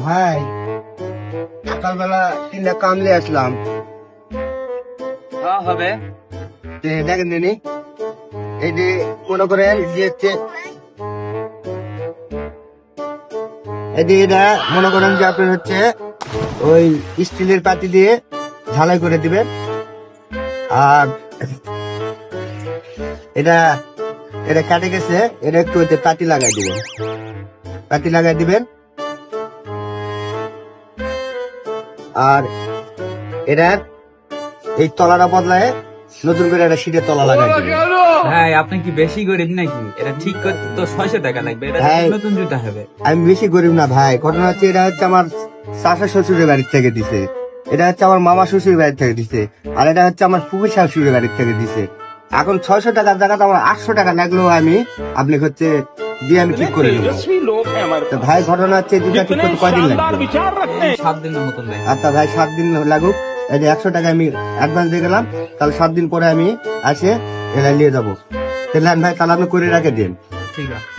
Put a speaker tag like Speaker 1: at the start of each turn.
Speaker 1: ভাই সকালবেলা 3টা কামলে আসলাম,
Speaker 2: হবে।
Speaker 1: দেখেন দিনি এই যে মনে করেন যে হচ্ছে এটা মনে করেন যে আপনার হচ্ছে ওই স্টিলের পাতি দিয়ে ঝালাই করে দিবেন। আর এটা এটা কাটে গেছে, এটা একটু ওইতে পাতি লাগাই দিবেন, পাতি লাগাই দিবেন। আর এটা এই তলাটা বদলায় নতুন করে একটা শীতের তলা লাগাই দিবেন।
Speaker 2: ভাই আপনি কি বেশি গরিব নাকি? এটা ঠিক করতে তো 600 টাকা লাগবে, এটা
Speaker 1: ভাই,
Speaker 2: নতুন জুতা হবে।
Speaker 1: আমি বেশি গরিব না ভাই, ঘটনা হচ্ছে এটা হচ্ছে আমার চাচা শ্বশুরের বাড়ির থেকে দিছে, এটা হচ্ছে আমার মামা শ্বশুরের বাড়ির থেকে দিছে, আর এটা হচ্ছে আমার ফুফু শাশুড়ির বাড়ির থেকে দিছে। এখন 600 টাকার জায়গাতে আমার 800 টাকা লাগলেও আমি আপনি হচ্ছে দিয়ে আমি ঠিক করে নেবো। তো ভাই ঘটনা হচ্ছে দুটা ঠিক করতে কয়দিন লাগবে?
Speaker 2: 7 দিনের মতন লাগবে।
Speaker 1: আচ্ছা ভাই 7 দিন লাগুক, এই যে 100 টাকা আমি অ্যাডভান্স দিয়ে গেলাম, তাহলে 7 দিন পরে আমি আসে এটা নিয়ে যাবো। তাহলে ভাই তাহলে আপনি করে রাখে দিন।
Speaker 2: ঠিক আছে।